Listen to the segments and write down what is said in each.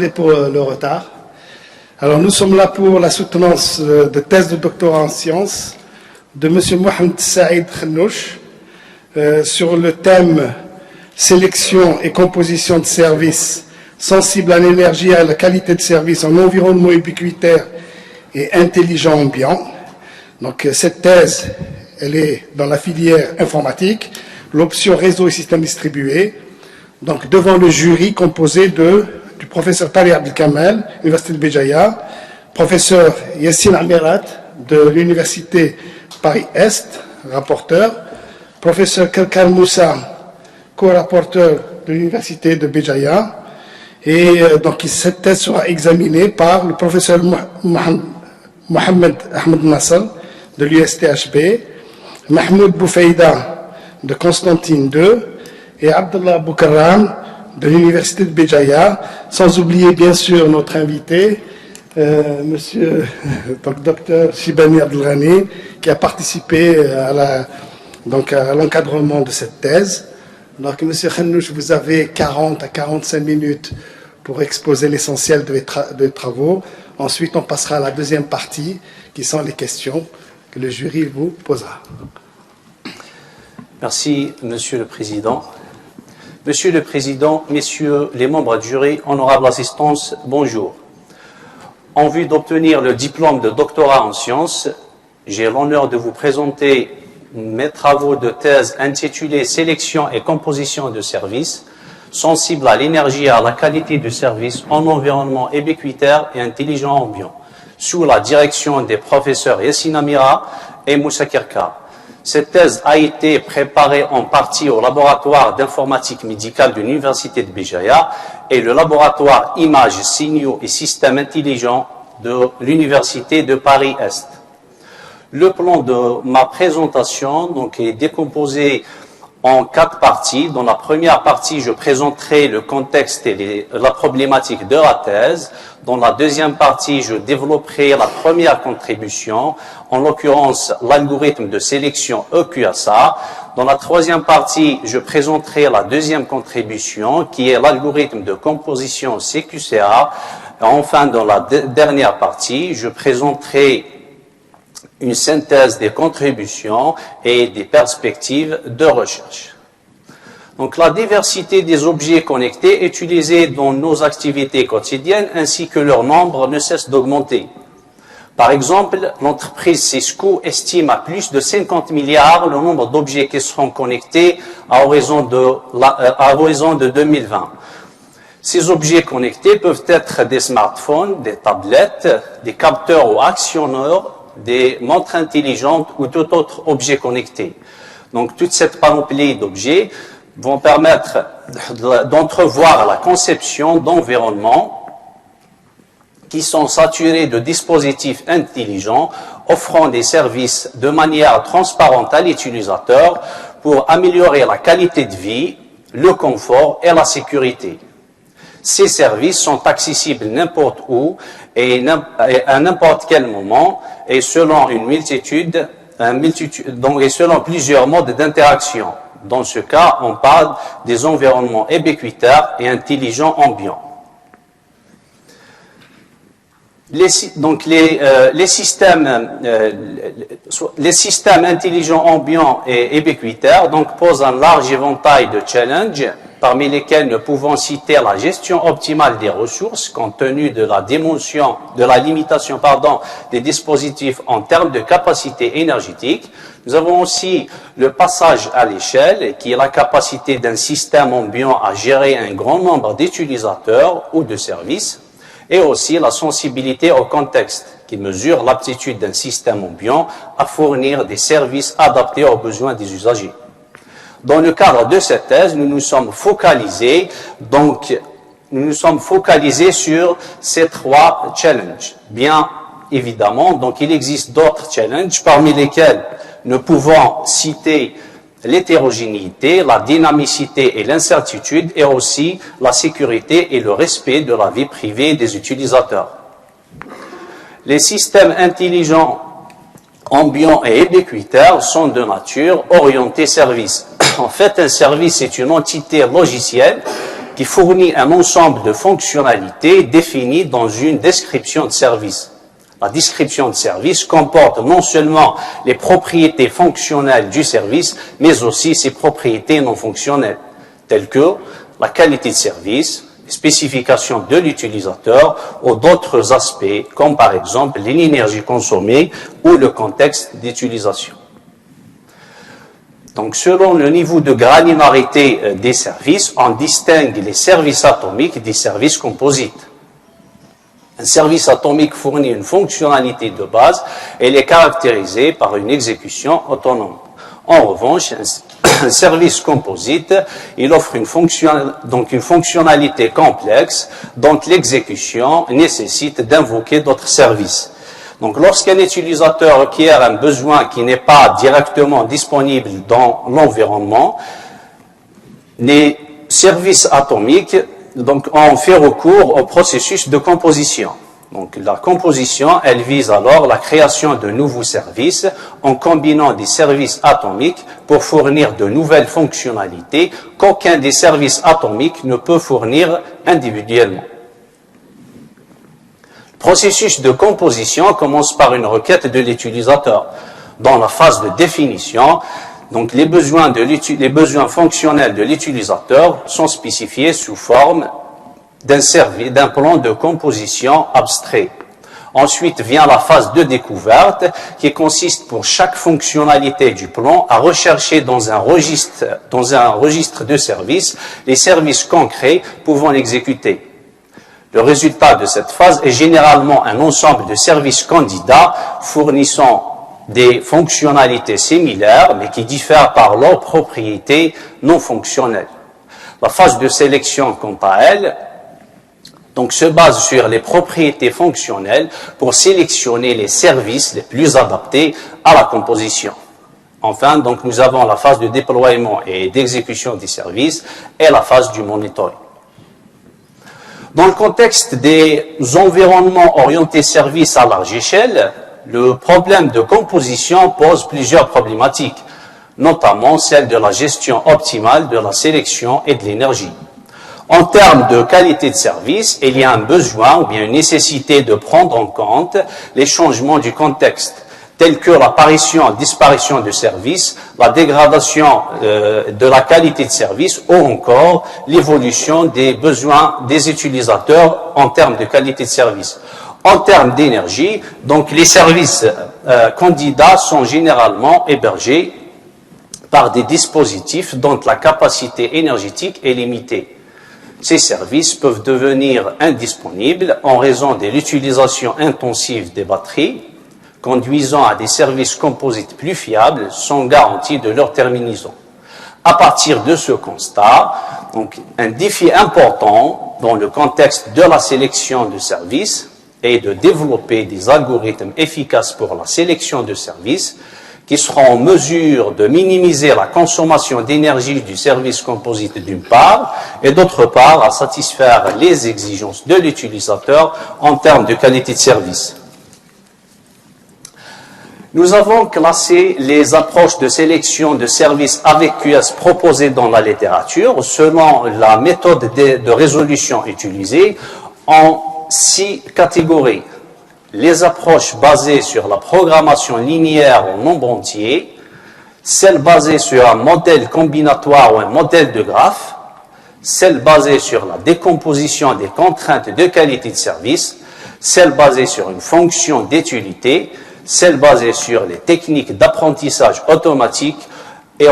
pour le retard. Alors nous sommes là pour la soutenance de thèse de doctorat en sciences de M. Mohamed Saïd Khenouch sur le thème sélection et composition de services sensibles à l'énergie et à la qualité de service en environnement ubiquitaire et intelligent ambiant. Donc cette thèse, elle est dans la filière informatique, l'option réseau et système distribué. Donc devant le jury composé du professeur Tariq Abdelkamel, Université de Béjaïa, professeur Yassine Amirat de l'Université Paris-Est, rapporteur, professeur Kelkal Moussa, co-rapporteur de l'Université de Béjaïa, et donc cette thèse sera examinée par le professeur Mohamed Ahmed Nasser de l'USTHB, Mahmoud Boufaïda de Constantine II et Abdullah Boukaram de l'Université de Béjaïa, sans oublier bien sûr notre invité, monsieur docteur Shibani Abdelghani, qui a participé à l'encadrement de cette thèse. Donc, monsieur Khenouch, vous avez 40 à 45 minutes pour exposer l'essentiel de travaux. Ensuite, on passera à la deuxième partie, qui sont les questions que le jury vous posera. Merci, Monsieur le Président. Monsieur le Président, Messieurs les membres du jury, honorable assistance, bonjour. En vue d'obtenir le diplôme de doctorat en sciences, j'ai l'honneur de vous présenter mes travaux de thèse intitulés « Sélection et composition de services sensibles à l'énergie et à la qualité du service en environnement ubiquitaire et intelligent ambiant » sous la direction des professeurs Yassine Amira et Moussa Kirkar. Cette thèse a été préparée en partie au laboratoire d'informatique médicale de l'Université de Béjaïa et le laboratoire images, signaux et systèmes intelligents de l'Université de Paris-Est. Le plan de ma présentation est décomposé en 4 parties. Dans la première partie, je présenterai le contexte et la problématique de la thèse. Dans la deuxième partie, je développerai la première contribution, en l'occurrence l'algorithme de sélection EQSA. Dans la troisième partie, je présenterai la deuxième contribution, qui est l'algorithme de composition CQCA. Enfin, dans la dernière partie, je présenterai une synthèse des contributions et des perspectives de recherche. Donc, la diversité des objets connectés utilisés dans nos activités quotidiennes ainsi que leur nombre ne cesse d'augmenter. Par exemple, l'entreprise Cisco estime à plus de 50 milliards le nombre d'objets qui seront connectés à horizon de 2020. Ces objets connectés peuvent être des smartphones, des tablettes, des capteurs ou actionneurs, des montres intelligentes ou tout autre objet connecté. Donc, toute cette panoplie d'objets vont permettre d'entrevoir la conception d'environnements qui sont saturés de dispositifs intelligents offrant des services de manière transparente à l'utilisateur pour améliorer la qualité de vie, le confort et la sécurité. Ces services sont accessibles n'importe où et à n'importe quel moment et selon et selon plusieurs modes d'interaction. Dans ce cas, on parle des environnements ubiquitaires et intelligents ambiants. Les systèmes intelligents ambiants et ubiquitaires posent un large éventail de challenges, parmi lesquels nous pouvons citer la gestion optimale des ressources, compte tenu de la limitation des dispositifs en termes de capacité énergétique. Nous avons aussi le passage à l'échelle, qui est la capacité d'un système ambiant à gérer un grand nombre d'utilisateurs ou de services, et aussi la sensibilité au contexte, qui mesure l'aptitude d'un système ambiant à fournir des services adaptés aux besoins des usagers. Dans le cadre de cette thèse, nous nous sommes focalisés sur ces 3 challenges. Bien évidemment, il existe d'autres challenges, parmi lesquels nous pouvons citer l'hétérogénéité, la dynamicité et l'incertitude, et aussi la sécurité et le respect de la vie privée des utilisateurs. Les systèmes intelligents, ambiants et ubiquitaires sont de nature orientée service. En fait, un service est une entité logicielle qui fournit un ensemble de fonctionnalités définies dans une description de service. La description de service comporte non seulement les propriétés fonctionnelles du service, mais aussi ses propriétés non fonctionnelles, telles que la qualité de service, les spécifications de l'utilisateur ou d'autres aspects, comme par exemple l'énergie consommée ou le contexte d'utilisation. Donc, selon le niveau de granularité des services, on distingue les services atomiques des services composites. Un service atomique fournit une fonctionnalité de base et elle est caractérisée par une exécution autonome. En revanche, un service composite, il offre une fonctionnalité complexe dont l'exécution nécessite d'invoquer d'autres services. Donc, lorsqu'un utilisateur requiert un besoin qui n'est pas directement disponible dans l'environnement, les services atomiques ont fait recours au processus de composition. Donc, la composition, elle vise alors la création de nouveaux services en combinant des services atomiques pour fournir de nouvelles fonctionnalités qu'aucun des services atomiques ne peut fournir individuellement. Le processus de composition commence par une requête de l'utilisateur. Dans la phase de définition, donc les besoins fonctionnels de l'utilisateur sont spécifiés sous forme d'un plan de composition abstrait. Ensuite vient la phase de découverte qui consiste pour chaque fonctionnalité du plan à rechercher dans un registre de services les services concrets pouvant l'exécuter. Le résultat de cette phase est généralement un ensemble de services candidats fournissant des fonctionnalités similaires mais qui diffèrent par leurs propriétés non fonctionnelles. La phase de sélection, quant à elle, se base sur les propriétés fonctionnelles pour sélectionner les services les plus adaptés à la composition. Enfin, nous avons la phase de déploiement et d'exécution des services et la phase du monitoring. Dans le contexte des environnements orientés services à large échelle, le problème de composition pose plusieurs problématiques, notamment celle de la gestion optimale de la sélection et de l'énergie. En termes de qualité de service, il y a un besoin ou bien une nécessité de prendre en compte les changements du contexte, tels que l'apparition et disparition de services, la dégradation de la qualité de service ou encore l'évolution des besoins des utilisateurs en termes de qualité de service. En termes d'énergie, les services candidats sont généralement hébergés par des dispositifs dont la capacité énergétique est limitée. Ces services peuvent devenir indisponibles en raison de l'utilisation intensive des batteries, conduisant à des services composites plus fiables sans garantie de leur terminaison. À partir de ce constat, un défi important dans le contexte de la sélection de services est de développer des algorithmes efficaces pour la sélection de services qui seront en mesure de minimiser la consommation d'énergie du service composite d'une part et d'autre part à satisfaire les exigences de l'utilisateur en termes de qualité de service. Nous avons classé les approches de sélection de services avec QS proposées dans la littérature selon la méthode de résolution utilisée en 6 catégories. Les approches basées sur la programmation linéaire en nombre entier, celles basées sur un modèle combinatoire ou un modèle de graphe, celles basées sur la décomposition des contraintes de qualité de service, celles basées sur une fonction d'utilité, celles basées sur les techniques d'apprentissage automatique et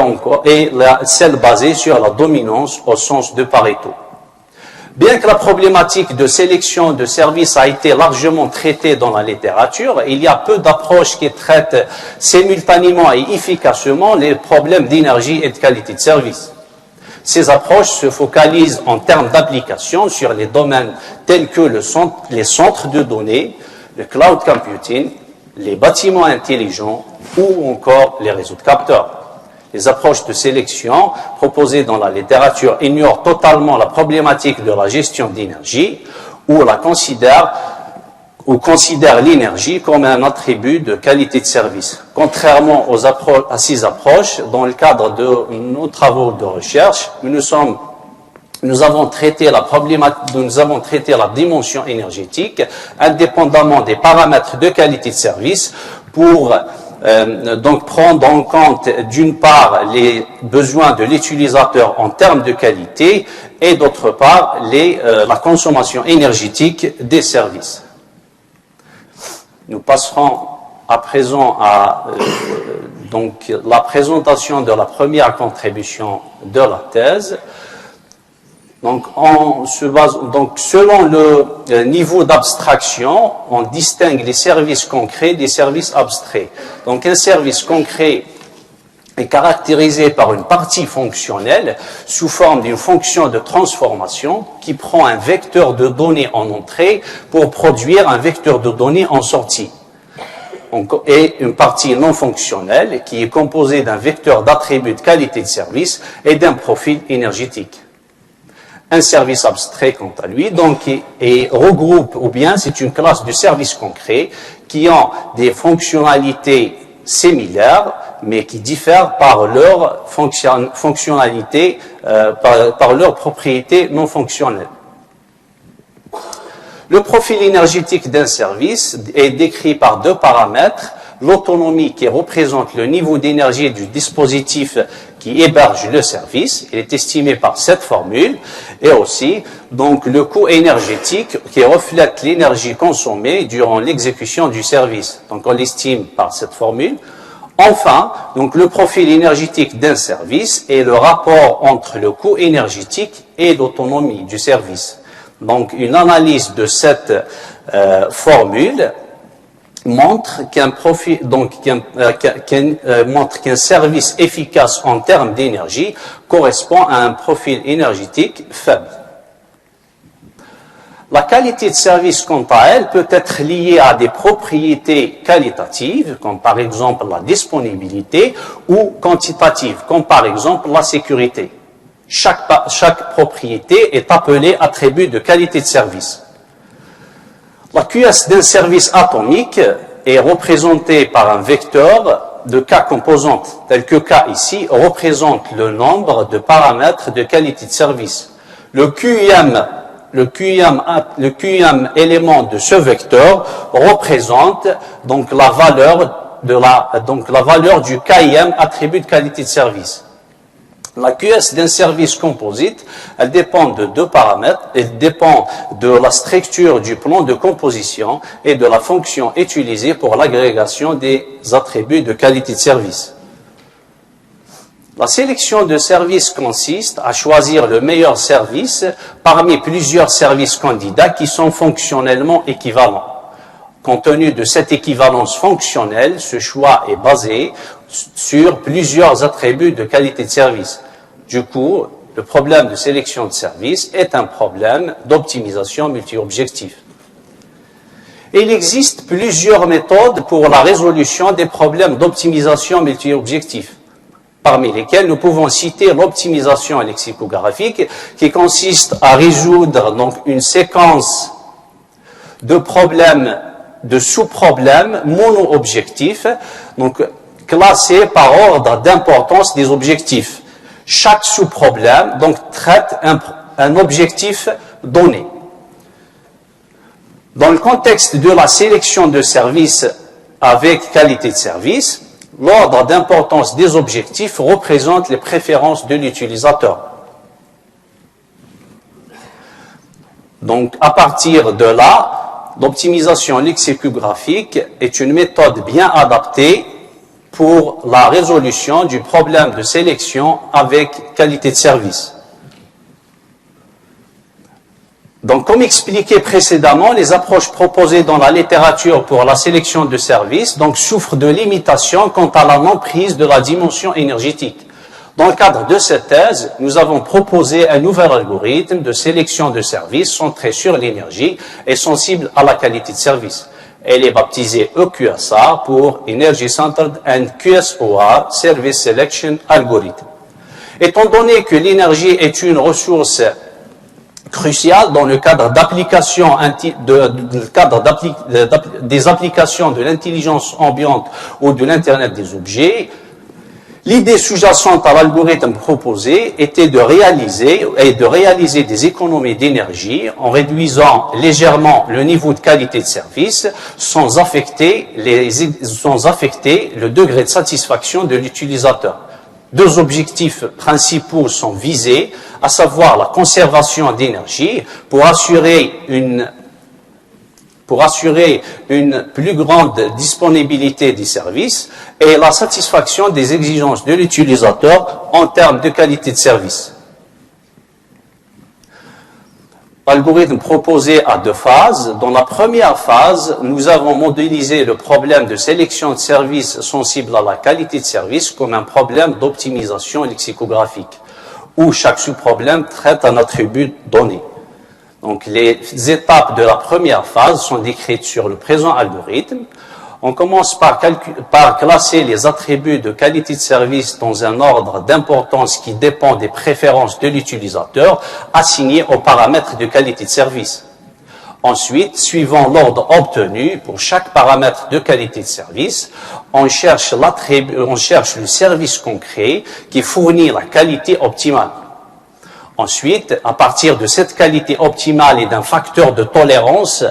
celles basées sur la dominance au sens de Pareto. Bien que la problématique de sélection de services a été largement traitée dans la littérature, il y a peu d'approches qui traitent simultanément et efficacement les problèmes d'énergie et de qualité de service. Ces approches se focalisent en termes d'application sur les domaines tels que les centres de données, le cloud computing, les bâtiments intelligents ou encore les réseaux de capteurs. Les approches de sélection proposées dans la littérature ignorent totalement la problématique de la gestion d'énergie ou considèrent l'énergie comme un attribut de qualité de service. Contrairement à ces approches, dans le cadre de nos travaux de recherche, nous nous sommes nous avons traité la dimension énergétique indépendamment des paramètres de qualité de service pour donc prendre en compte d'une part les besoins de l'utilisateur en termes de qualité et d'autre part la consommation énergétique des services. Nous passerons à présent à donc la présentation de la première contribution de la thèse. Donc, selon le niveau d'abstraction, on distingue les services concrets des services abstraits. Donc, un service concret est caractérisé par une partie fonctionnelle sous forme d'une fonction de transformation qui prend un vecteur de données en entrée pour produire un vecteur de données en sortie. Et une partie non fonctionnelle qui est composée d'un vecteur d'attributs de qualité de service et d'un profil énergétique. Un service abstrait, quant à lui, donc, et regroupe, ou bien c'est une classe de services concrets qui ont des fonctionnalités similaires, mais qui diffèrent par leur fonctionnalité, par leur propriété non fonctionnelle. Le profil énergétique d'un service est décrit par deux paramètres. L'autonomie qui représente le niveau d'énergie du dispositif qui héberge le service, il est estimé par cette formule, et aussi donc le coût énergétique qui reflète l'énergie consommée durant l'exécution du service. Donc on l'estime par cette formule. Enfin, donc le profil énergétique d'un service est le rapport entre le coût énergétique et l'autonomie du service. Donc une analyse de cette formule montre qu'un service efficace en termes d'énergie correspond à un profil énergétique faible. La qualité de service, quant à elle, peut être liée à des propriétés qualitatives, comme par exemple la disponibilité, ou quantitatives, comme par exemple la sécurité. Chaque propriété est appelée attribut de qualité de service. La QS d'un service atomique est représentée par un vecteur de K composantes, tel que K ici représente le nombre de paramètres de qualité de service. Le QM élément de ce vecteur représente donc la valeur du KIM attribut de qualité de service. La QS d'un service composite, elle dépend de deux paramètres, elle dépend de la structure du plan de composition et de la fonction utilisée pour l'agrégation des attributs de qualité de service. La sélection de services consiste à choisir le meilleur service parmi plusieurs services candidats qui sont fonctionnellement équivalents. Compte tenu de cette équivalence fonctionnelle, ce choix est basé sur plusieurs attributs de qualité de service. Du coup, le problème de sélection de services est un problème d'optimisation multi-objectif. Il existe plusieurs méthodes pour la résolution des problèmes d'optimisation multi-objectif, parmi lesquels nous pouvons citer l'optimisation lexicographique qui consiste à résoudre donc une séquence de problèmes, de sous-problèmes mono-objectifs, donc classés par ordre d'importance des objectifs. Chaque sous-problème donc traite un objectif donné. Dans le contexte de la sélection de services avec qualité de service, l'ordre d'importance des objectifs représente les préférences de l'utilisateur. Donc, à partir de là, l'optimisation lexicographique est une méthode bien adaptée pour la résolution du problème de sélection avec qualité de service. Donc, comme expliqué précédemment, les approches proposées dans la littérature pour la sélection de services souffrent de limitations quant à la non-prise de la dimension énergétique. Dans le cadre de cette thèse, nous avons proposé un nouvel algorithme de sélection de services centré sur l'énergie et sensible à la qualité de service. Elle est baptisée EQSR pour Energy Centered and QSOR Service Selection Algorithm. Étant donné que l'énergie est une ressource cruciale dans le cadre d'application des applications de l'intelligence ambiante ou de l'Internet des objets, L'idée sous-jacente à l'algorithme proposé était de réaliser des économies d'énergie en réduisant légèrement le niveau de qualité de service sans affecter le degré de satisfaction de l'utilisateur. Deux objectifs principaux sont visés, à savoir la conservation d'énergie pour assurer une plus grande disponibilité des services et la satisfaction des exigences de l'utilisateur en termes de qualité de service. L'algorithme proposé a deux phases. Dans la première phase, nous avons modélisé le problème de sélection de services sensibles à la qualité de service comme un problème d'optimisation lexicographique, où chaque sous-problème traite un attribut donné. Donc, les étapes de la première phase sont décrites sur le présent algorithme. On commence par classer les attributs de qualité de service dans un ordre d'importance qui dépend des préférences de l'utilisateur assignés aux paramètres de qualité de service. Ensuite, suivant l'ordre obtenu pour chaque paramètre de qualité de service, on cherche le service concret qui fournit la qualité optimale. Ensuite, à partir de cette qualité optimale et d'un facteur de tolérance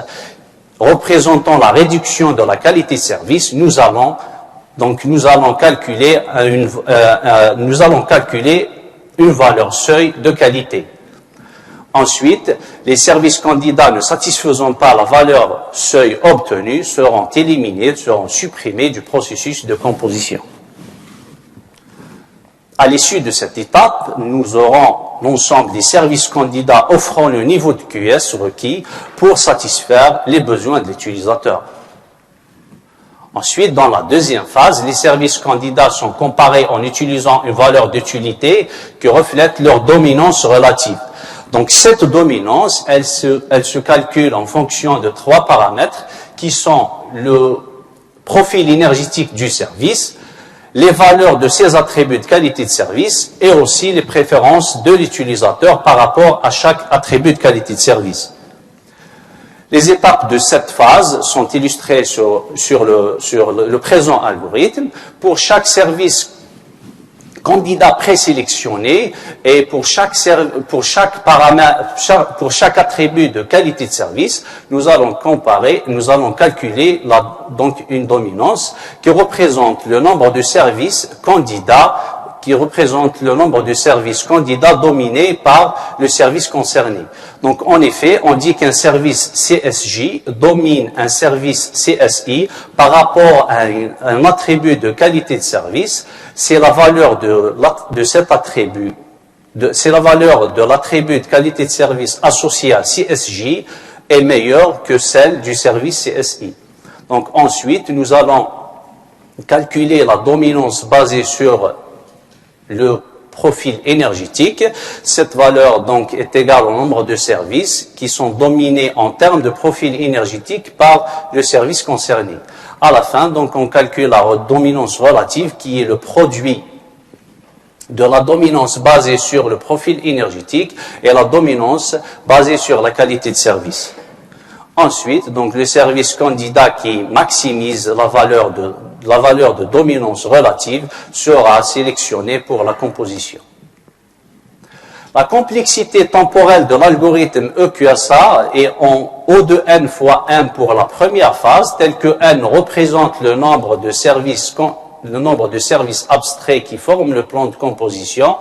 représentant la réduction de la qualité de service, nous allons calculer une valeur seuil de qualité. Ensuite, les services candidats ne satisfaisant pas la valeur seuil obtenue seront éliminés, seront supprimés du processus de composition. À l'issue de cette étape, nous aurons l'ensemble des services candidats offrant le niveau de QS requis pour satisfaire les besoins de l'utilisateur. Ensuite, dans la deuxième phase, les services candidats sont comparés en utilisant une valeur d'utilité qui reflète leur dominance relative. Donc, cette dominance, elle se calcule en fonction de trois paramètres qui sont le profil énergétique du service, les valeurs de ces attributs de qualité de service et aussi les préférences de l'utilisateur par rapport à chaque attribut de qualité de service. Les étapes de cette phase sont illustrées sur le présent algorithme. Pour chaque service candidat présélectionné et pour chaque attribut de qualité de service, nous allons calculer donc une dominance qui représente le nombre de services candidats dominés par le service concerné. Donc, en effet, on dit qu'un service CSJ domine un service CSI par rapport à un attribut de qualité de service. C'est la valeur de cet attribut, c'est la valeur de l'attribut de qualité de service associé à CSJ est meilleure que celle du service CSI. Donc, ensuite, nous allons calculer la dominance basée sur le profil énergétique. Cette valeur donc est égale au nombre de services qui sont dominés en termes de profil énergétique par le service concerné. À la fin, donc, on calcule la dominance relative qui est le produit de la dominance basée sur le profil énergétique et la dominance basée sur la qualité de service. Ensuite, donc, le service candidat qui maximise la valeur de dominance relative sera sélectionné pour la composition. La complexité temporelle de l'algorithme EQSA est en O de n fois m pour la première phase, tel que n représente le nombre de services abstraits qui forment le plan de composition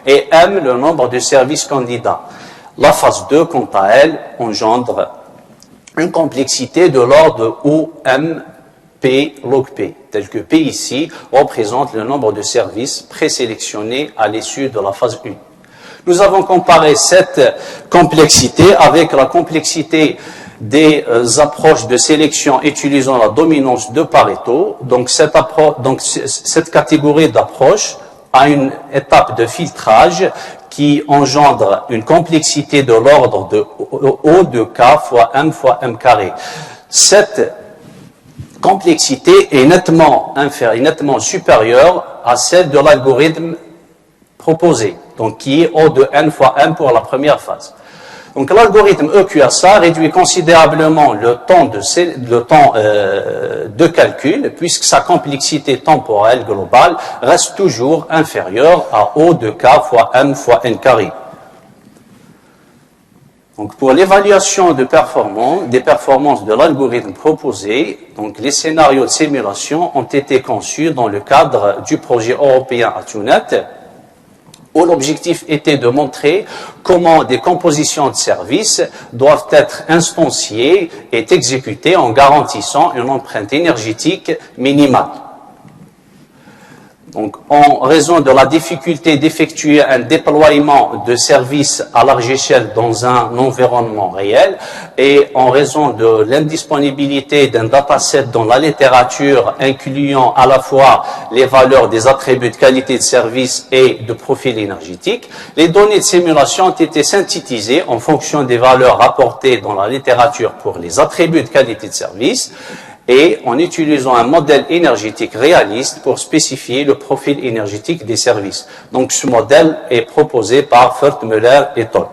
et m le nombre de services candidats. La phase 2, quant à elle, engendre une complexité de l'ordre OM P log P, tel que P ici représente le nombre de services présélectionnés à l'issue de la phase 1. Nous avons comparé cette complexité avec la complexité des approches de sélection utilisant la dominance de Pareto. Donc, cette catégorie d'approche a une étape de filtrage qui engendre une complexité de l'ordre de O de K fois M carré. Cette complexité est nettement supérieure à celle de l'algorithme proposé, donc qui est O de n fois m pour la première phase. Donc l'algorithme EQSA réduit considérablement le temps de calcul, puisque sa complexité temporelle globale reste toujours inférieure à O de K fois M fois N carré. Donc, pour l'évaluation des performances de l'algorithme proposé, donc, les scénarios de simulation ont été conçus dans le cadre du projet européen ATUNET, où l'objectif était de montrer comment des compositions de services doivent être instanciées et exécutées en garantissant une empreinte énergétique minimale. Donc, en raison de la difficulté d'effectuer un déploiement de services à large échelle dans un environnement réel et en raison de l'indisponibilité d'un dataset dans la littérature incluant à la fois les valeurs des attributs de qualité de service et de profil énergétique, les données de simulation ont été synthétisées en fonction des valeurs rapportées dans la littérature pour les attributs de qualité de service et en utilisant un modèle énergétique réaliste pour spécifier le profil énergétique des services. Donc ce modèle est proposé par Furtmüller et Toll.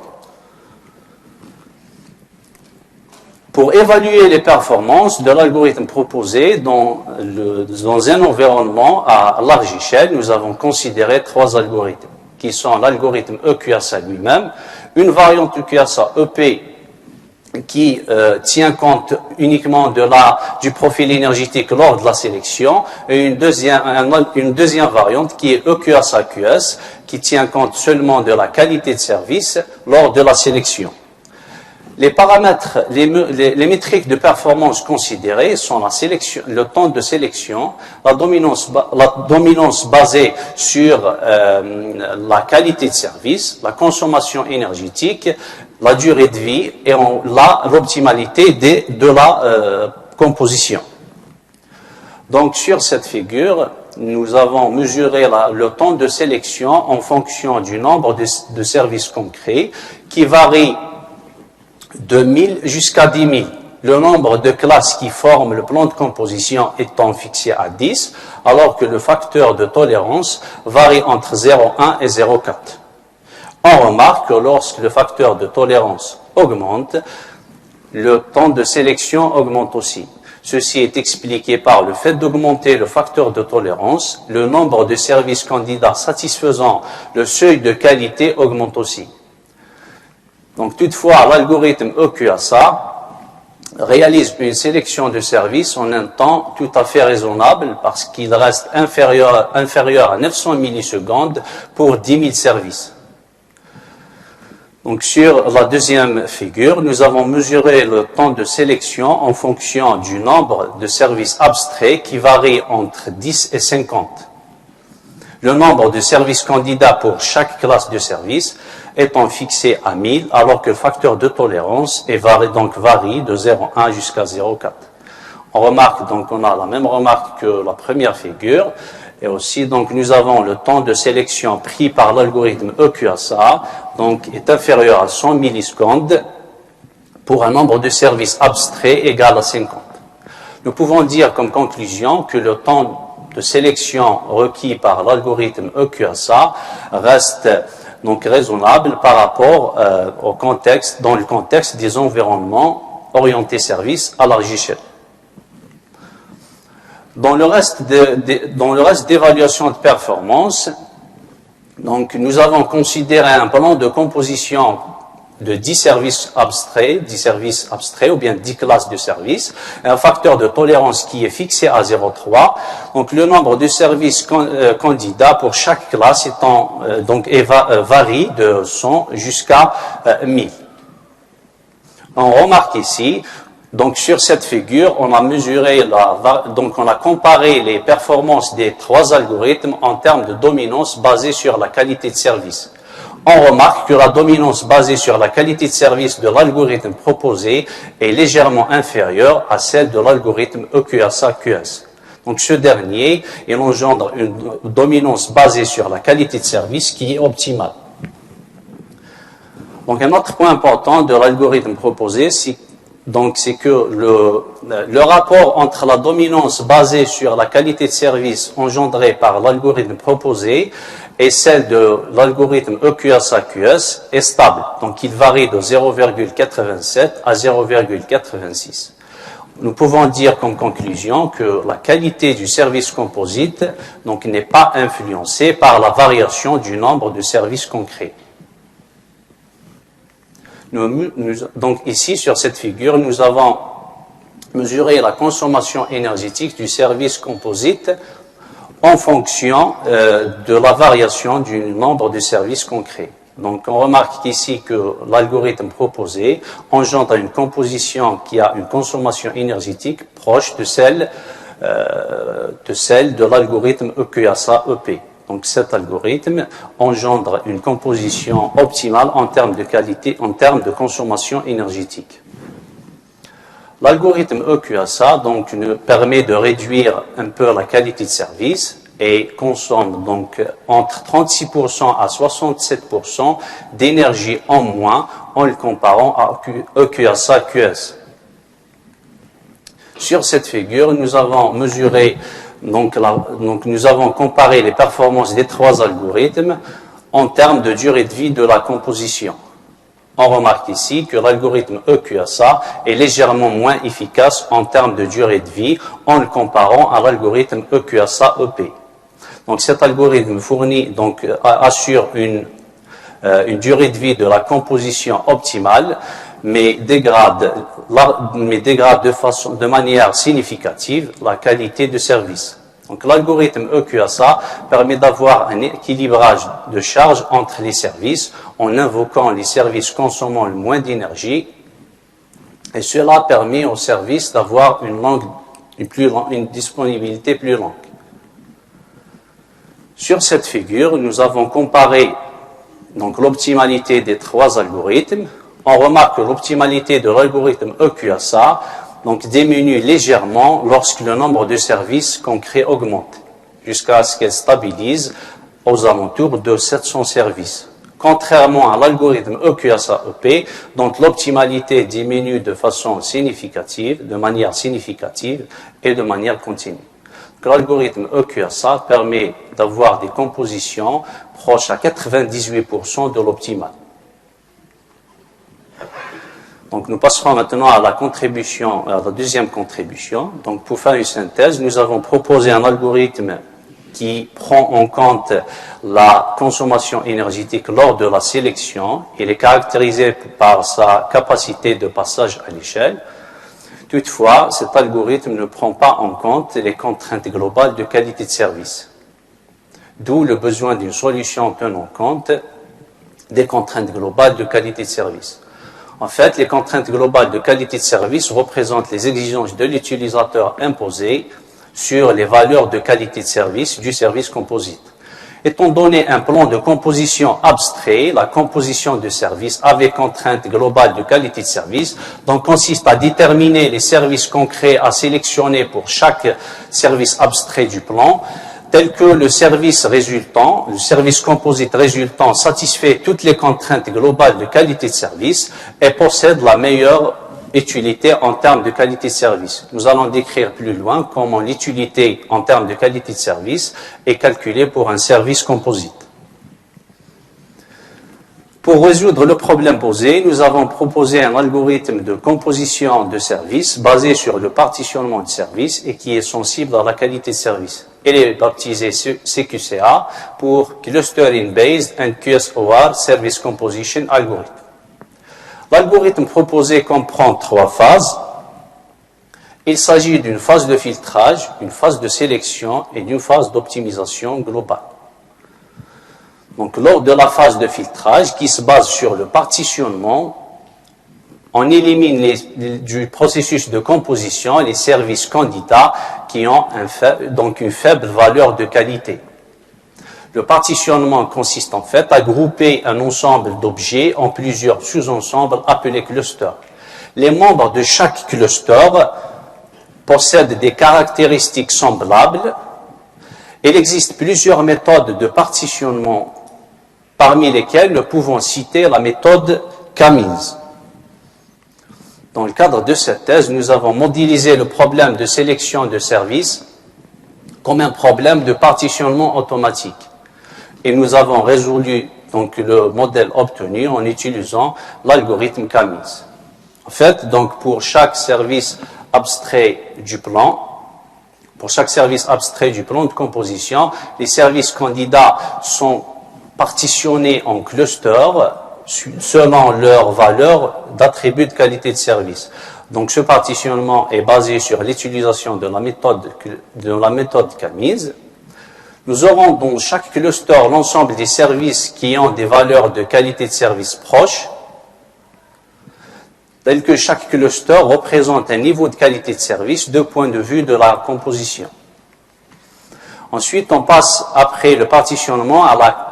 Pour évaluer les performances de l'algorithme proposé dans un environnement à large échelle, nous avons considéré 3 algorithmes, qui sont l'algorithme EQSA lui-même, une variante EQSA EP qui tient compte uniquement du profil énergétique lors de la sélection, et une deuxième variante qui est EQSA-QS, qui tient compte seulement de la qualité de service lors de la sélection. Les paramètres, les métriques de performance considérées sont le temps de sélection, la dominance basée sur la qualité de service, la consommation énergétique, la durée de vie et l'optimalité de la composition. Donc sur cette figure, nous avons mesuré le temps de sélection en fonction du nombre de services concrets qui varie de 1000 jusqu'à 10 000. Le nombre de classes qui forment le plan de composition étant fixé à 10, alors que le facteur de tolérance varie entre 0,1 et 0,4. On remarque que lorsque le facteur de tolérance augmente, le temps de sélection augmente aussi. Ceci est expliqué par le fait d'augmenter le facteur de tolérance, le nombre de services candidats satisfaisant le seuil de qualité augmente aussi. Donc toutefois, l'algorithme EQSA réalise une sélection de services en un temps tout à fait raisonnable parce qu'il reste inférieur à 900 millisecondes pour 10 000 services. Donc sur la deuxième figure, nous avons mesuré le temps de sélection en fonction du nombre de services abstraits qui varie entre 10 et 50. Le nombre de services candidats pour chaque classe de service étant fixé à 1000, alors que le facteur de tolérance varie de 0,1 jusqu'à 0,4. On remarque donc, on a la même remarque que la première figure, et aussi donc nous avons le temps de sélection pris par l'algorithme EQSA, donc est inférieur à 100 millisecondes pour un nombre de services abstraits égal à 50. Nous pouvons dire comme conclusion que le temps de sélection requis par l'algorithme EQSA reste donc raisonnable par rapport au contexte, dans le contexte des environnements orientés services à large échelle. Dans le reste d'évaluation de performance, donc nous avons considéré un plan de composition de 10 services abstraits ou bien 10 classes de services, un facteur de tolérance qui est fixé à 0,3. Donc le nombre de services candidats pour chaque classe varie de 100 jusqu'à 1000. On remarque ici, donc sur cette figure, on a mesuré on a comparé les performances des 3 algorithmes en termes de dominance basée sur la qualité de service. On remarque que la dominance basée sur la qualité de service de l'algorithme proposé est légèrement inférieure à celle de l'algorithme EQSA-QS. Donc ce dernier, il engendre une dominance basée sur la qualité de service qui est optimale. Donc un autre point important de l'algorithme proposé, c'est donc c'est que le rapport entre la dominance basée sur la qualité de service engendrée par l'algorithme proposé et celle de l'algorithme EQSAQS est stable. Donc il varie de 0,87 à 0,86. Nous pouvons dire comme conclusion que la qualité du service composite donc n'est pas influencée par la variation du nombre de services concrets. Donc ici, sur cette figure, nous avons mesuré la consommation énergétique du service composite en fonction de la variation du nombre de services concrets. Donc on remarque ici que l'algorithme proposé engendre une composition qui a une consommation énergétique proche de celle de l'algorithme EQSA-EP. Donc cet algorithme engendre une composition optimale en termes de qualité, en termes de consommation énergétique. L'algorithme EQSA donc nous permet de réduire un peu la qualité de service et consomme donc entre 36% à 67% d'énergie en moins en le comparant à EQSA-QS. Sur cette figure, nous avons mesuré donc nous avons comparé les performances des trois algorithmes en termes de durée de vie de la composition. On remarque ici que l'algorithme EQSA est légèrement moins efficace en termes de durée de vie en le comparant à l'algorithme EQSA-EP. Donc cet algorithme assure une durée de vie de la composition optimale, mais dégrade de manière significative la qualité de service. Donc l'algorithme EQSA permet d'avoir un équilibrage de charge entre les services en invoquant les services consommant le moins d'énergie, et cela permet aux services d'avoir une disponibilité plus longue. Sur cette figure, nous avons comparé donc l'optimalité des trois algorithmes. On remarque que l'optimalité de l'algorithme EQSA donc diminue légèrement lorsque le nombre de services concrets augmente, jusqu'à ce qu'elle stabilise aux alentours de 700 services. Contrairement à l'algorithme EQSA-EP, donc l'optimalité diminue de manière significative et de manière continue. L'algorithme EQSA permet d'avoir des compositions proches à 98% de l'optimal. Donc nous passerons maintenant à la deuxième contribution. Donc pour faire une synthèse, nous avons proposé un algorithme qui prend en compte la consommation énergétique lors de la sélection. Il est caractérisé par sa capacité de passage à l'échelle. Toutefois, cet algorithme ne prend pas en compte les contraintes globales de qualité de service. D'où le besoin d'une solution tenant compte des contraintes globales de qualité de service. En fait, les contraintes globales de qualité de service représentent les exigences de l'utilisateur imposées sur les valeurs de qualité de service du service composite. Étant donné un plan de composition abstrait, la composition de service avec contrainte globale de qualité de service donc consiste à déterminer les services concrets à sélectionner pour chaque service abstrait du plan, tel que le service composite résultant satisfait toutes les contraintes globales de qualité de service et possède la meilleure utilité en termes de qualité de service. Nous allons décrire plus loin comment l'utilité en termes de qualité de service est calculée pour un service composite. Pour résoudre le problème posé, nous avons proposé un algorithme de composition de services basé sur le partitionnement de services et qui est sensible à la qualité de service. Il est baptisé CQCA pour Clustering Based and QSOR Service Composition Algorithm. L'algorithme proposé comprend trois phases. Il s'agit d'une phase de filtrage, une phase de sélection et d'une phase d'optimisation globale. Donc, lors de la phase de filtrage, qui se base sur le partitionnement, on élimine du processus de composition les services candidats qui ont une faible valeur de qualité. Le partitionnement consiste en fait à grouper un ensemble d'objets en plusieurs sous-ensembles appelés clusters. Les membres de chaque cluster possèdent des caractéristiques semblables. Il existe plusieurs méthodes de partitionnement, parmi lesquelles nous pouvons citer la méthode K-means. Dans le cadre de cette thèse, nous avons modélisé le problème de sélection de services comme un problème de partitionnement automatique. Et nous avons résolu donc le modèle obtenu en utilisant l'algorithme Camise. En fait, donc pour chaque service abstrait du plan, de composition, les services candidats sont partitionnés en clusters selon leur valeur d'attribut de qualité de service. Donc ce partitionnement est basé sur l'utilisation de la méthode Camise. Nous aurons dans chaque cluster l'ensemble des services qui ont des valeurs de qualité de service proches, tel que chaque cluster représente un niveau de qualité de service de point de vue de la composition. Ensuite, on passe après le partitionnement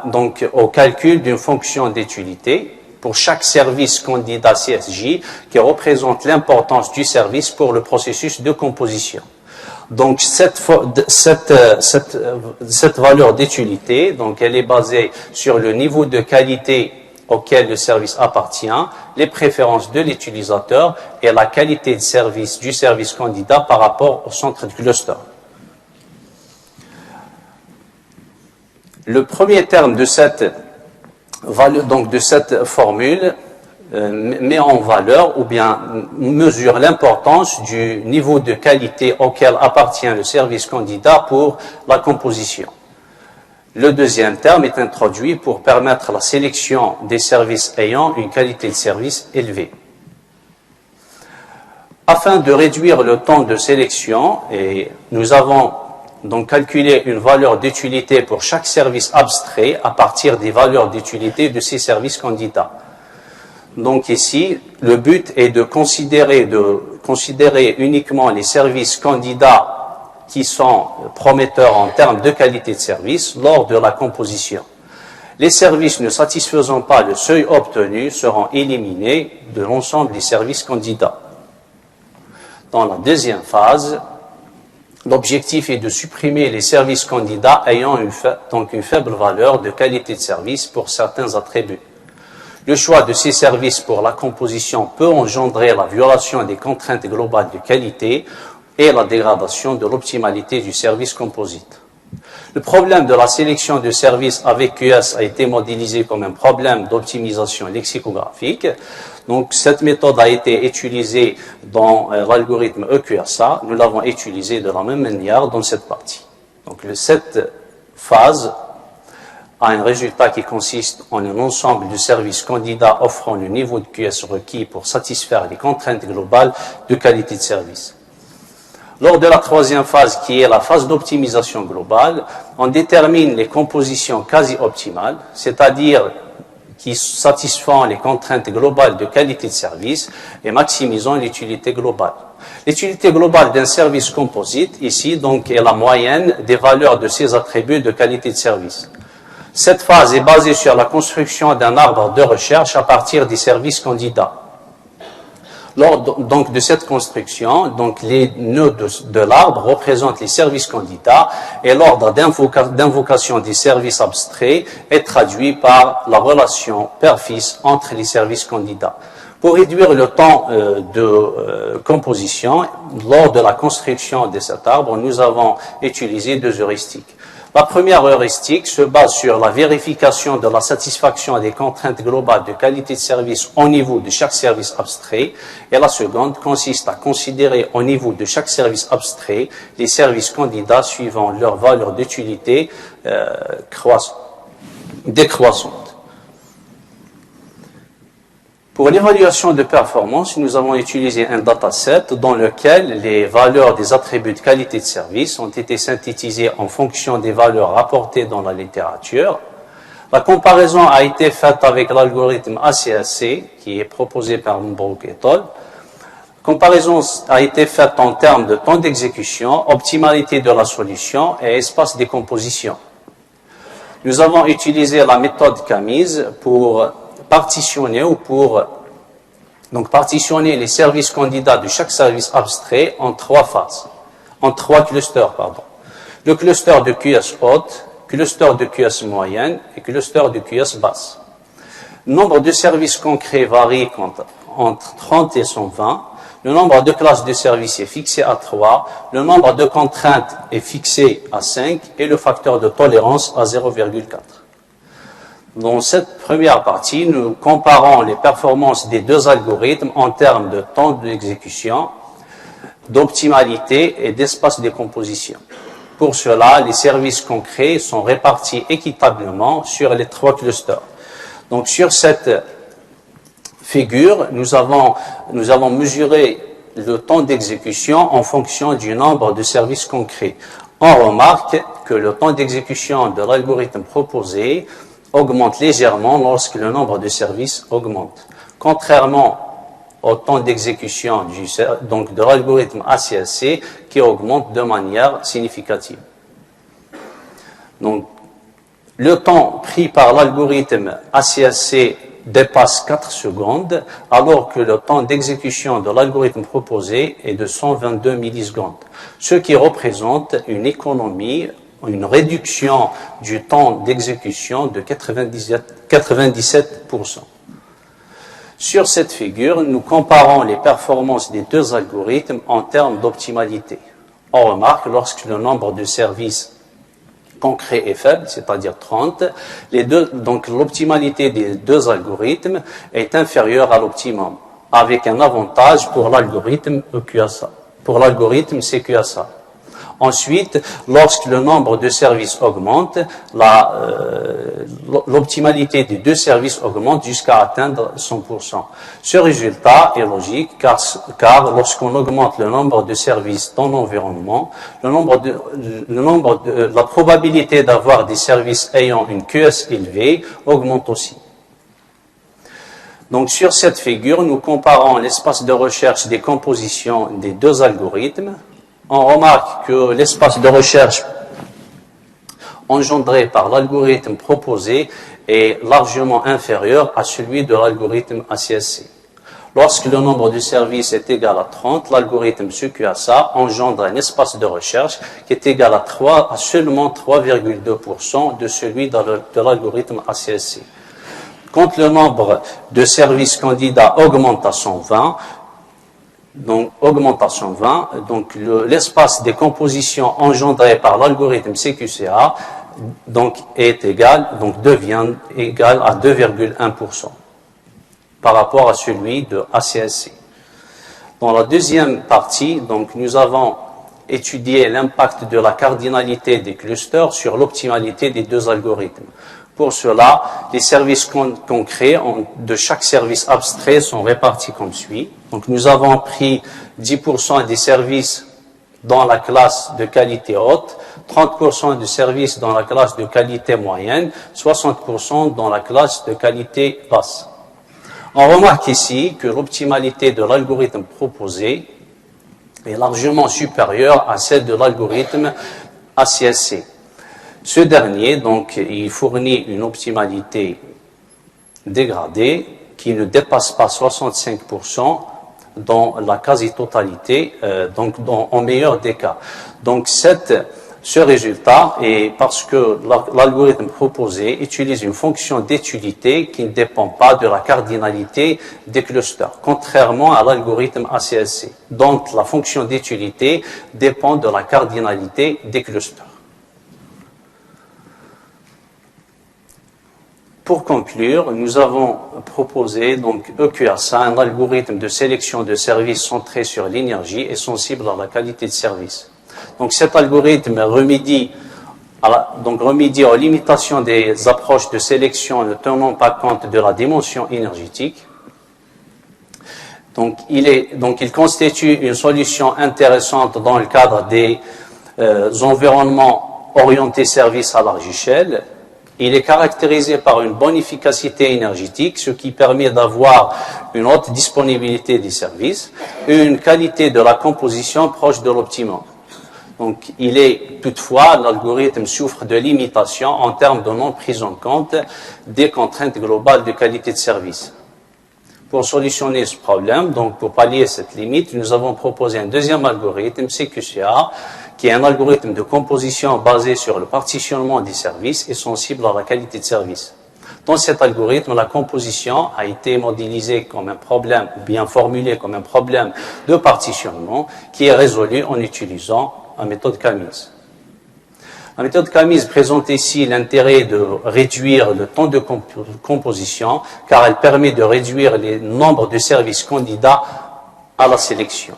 donc au calcul d'une fonction d'utilité pour chaque service candidat CSJ qui représente l'importance du service pour le processus de composition. Donc cette valeur d'utilité, donc elle est basée sur le niveau de qualité auquel le service appartient, les préférences de l'utilisateur et la qualité de service du service candidat par rapport au centre de cluster. Le premier terme de cette formule met en valeur ou bien mesure l'importance du niveau de qualité auquel appartient le service candidat pour la composition. Le deuxième terme est introduit pour permettre la sélection des services ayant une qualité de service élevée. Afin de réduire le temps de sélection, et nous avons donc calculé une valeur d'utilité pour chaque service abstrait à partir des valeurs d'utilité de ces services candidats. Donc ici, le but est de considérer uniquement les services candidats qui sont prometteurs en termes de qualité de service lors de la composition. Les services ne satisfaisant pas le seuil obtenu seront éliminés de l'ensemble des services candidats. Dans la deuxième phase, l'objectif est de supprimer les services candidats ayant une faible valeur de qualité de service pour certains attributs. Le choix de ces services pour la composition peut engendrer la violation des contraintes globales de qualité et la dégradation de l'optimalité du service composite. Le problème de la sélection de services avec QS a été modélisé comme un problème d'optimisation lexicographique. Donc, cette méthode a été utilisée dans l'algorithme EQSA. Nous l'avons utilisé de la même manière dans cette partie. Donc, cette phase a un résultat qui consiste en un ensemble de services candidats offrant le niveau de QS requis pour satisfaire les contraintes globales de qualité de service. Lors de la troisième phase, qui est la phase d'optimisation globale, on détermine les compositions quasi-optimales, c'est-à-dire qui satisfont les contraintes globales de qualité de service et maximisant l'utilité globale. L'utilité globale d'un service composite, ici, donc, est la moyenne des valeurs de ses attributs de qualité de service. Cette phase est basée sur la construction d'un arbre de recherche à partir des services candidats. Lors donc de cette construction, donc les nœuds de l'arbre représentent les services candidats et l'ordre d'invocation des services abstraits est traduit par la relation père-fils entre les services candidats. Pour réduire le temps de composition, lors de la construction de cet arbre, nous avons utilisé deux heuristiques. La première heuristique se base sur la vérification de la satisfaction des contraintes globales de qualité de service au niveau de chaque service abstrait, et la seconde consiste à considérer au niveau de chaque service abstrait les services candidats suivant leur valeur d'utilité décroissante. Pour l'évaluation de performance, nous avons utilisé un dataset dans lequel les valeurs des attributs de qualité de service ont été synthétisées en fonction des valeurs rapportées dans la littérature. La comparaison a été faite avec l'algorithme ACSC, qui est proposé par Mbrouk et al. La comparaison a été faite en termes de temps d'exécution, optimalité de la solution et espace de décomposition. Nous avons utilisé la méthode Camise pour partitionner les services candidats de chaque service abstrait en trois clusters. Le cluster de QS haute, cluster de QS moyenne et cluster de QS basse. Le nombre de services concrets varie entre 30 et 120. Le nombre de classes de service est fixé à 3, le nombre de contraintes est fixé à 5 et le facteur de tolérance à 0,4. Dans cette première partie, nous comparons les performances des deux algorithmes en termes de temps d'exécution, d'optimalité et d'espace de décomposition. Pour cela, les services concrets sont répartis équitablement sur les 3 clusters. Donc, sur cette figure, nous avons mesuré le temps d'exécution en fonction du nombre de services concrets. On remarque que le temps d'exécution de l'algorithme proposé augmente légèrement lorsque le nombre de services augmente. Contrairement au temps d'exécution de l'algorithme ACSC qui augmente de manière significative. Donc, le temps pris par l'algorithme ACSC dépasse 4 secondes, alors que le temps d'exécution de l'algorithme proposé est de 122 millisecondes, ce qui représente une économie, une réduction du temps d'exécution de 97%. Sur cette figure, nous comparons les performances des deux algorithmes en termes d'optimalité. On remarque lorsque le nombre de services concrets est faible, c'est-à-dire 30, donc l'optimalité des deux algorithmes est inférieure à l'optimum, avec un avantage pour l'algorithme CQSA. Ensuite, lorsque le nombre de services augmente, l'optimalité des deux services augmente jusqu'à atteindre 100%. Ce résultat est logique car lorsqu'on augmente le nombre de services dans l'environnement, la probabilité d'avoir des services ayant une QS élevée augmente aussi. Donc, sur cette figure, nous comparons l'espace de recherche des compositions des deux algorithmes. On remarque que l'espace de recherche engendré par l'algorithme proposé est largement inférieur à celui de l'algorithme ACSC. Lorsque le nombre de services est égal à 30, l'algorithme CQSA engendre un espace de recherche qui est égal à seulement 3,2% de celui de l'algorithme ACSC. Quand le nombre de services candidats augmente à 120, donc l'espace des compositions engendrées par l'algorithme CQCA devient égal à 2,1% par rapport à celui de ACSC. Dans la deuxième partie, donc, nous avons étudié l'impact de la cardinalité des clusters sur l'optimalité des deux algorithmes. Pour cela, les services concrets de chaque service abstrait sont répartis comme suit. Donc, nous avons pris 10% des services dans la classe de qualité haute, 30% de services dans la classe de qualité moyenne, 60% dans la classe de qualité basse. On remarque ici que l'optimalité de l'algorithme proposé est largement supérieure à celle de l'algorithme ACSC. Ce dernier, donc, il fournit une optimalité dégradée qui ne dépasse pas 65% dans la quasi-totalité, en meilleur des cas. Donc, ce résultat est parce que l'algorithme proposé utilise une fonction d'utilité qui ne dépend pas de la cardinalité des clusters, contrairement à l'algorithme ACSC. Donc, la fonction d'utilité dépend de la cardinalité des clusters. Pour conclure, nous avons proposé donc EQSA, un algorithme de sélection de services centré sur l'énergie et sensible à la qualité de service. Donc cet algorithme remédie aux limitations des approches de sélection ne tenant pas compte de la dimension énergétique. Donc il constitue une solution intéressante dans le cadre des environnements orientés services à large échelle. Il est caractérisé par une bonne efficacité énergétique, ce qui permet d'avoir une haute disponibilité des services et une qualité de la composition proche de l'optimum. Donc, toutefois, l'algorithme souffre de limitations en termes de non prise en compte des contraintes globales de qualité de service. Pour solutionner ce problème, donc pour pallier cette limite, nous avons proposé un deuxième algorithme, CQCA, qui est un algorithme de composition basé sur le partitionnement des services et sensible à la qualité de service. Dans cet algorithme, la composition a été modélisée comme un problème, ou bien formulée comme un problème de partitionnement qui est résolu en utilisant la méthode Camise. La méthode Camise présente ici l'intérêt de réduire le temps de composition car elle permet de réduire le nombre de services candidats à la sélection.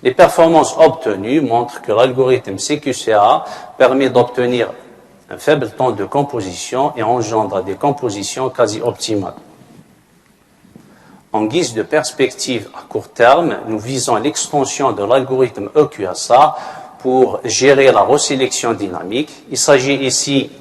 Les performances obtenues montrent que l'algorithme CQCA permet d'obtenir un faible temps de composition et engendre des compositions quasi optimales. En guise de perspective à court terme, nous visons l'extension de l'algorithme EQSA pour gérer la resélection dynamique. Il s'agit ici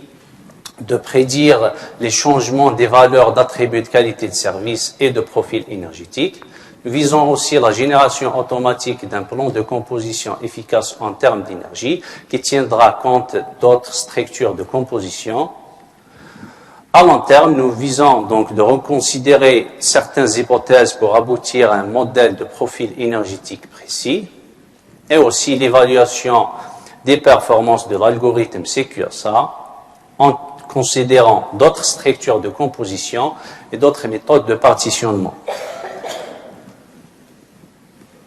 de prédire les changements des valeurs d'attributs de qualité de service et de profil énergétique. Nous visons aussi la génération automatique d'un plan de composition efficace en termes d'énergie qui tiendra compte d'autres structures de composition. À long terme, nous visons donc de reconsidérer certaines hypothèses pour aboutir à un modèle de profil énergétique précis et aussi l'évaluation des performances de l'algorithme CQSA en considérant d'autres structures de composition et d'autres méthodes de partitionnement.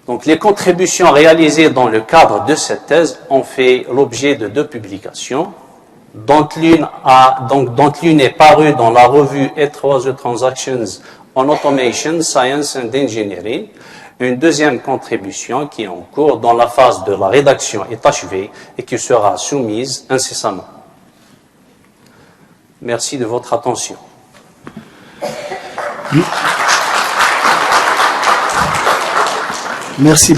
Donc, les contributions réalisées dans le cadre de cette thèse ont fait l'objet de 2 publications, dont l'une est parue dans la revue E3E Transactions on Automation, Science and Engineering. Une deuxième contribution qui est en cours dans la phase de la rédaction est achevée et qui sera soumise incessamment. Merci de votre attention. Merci.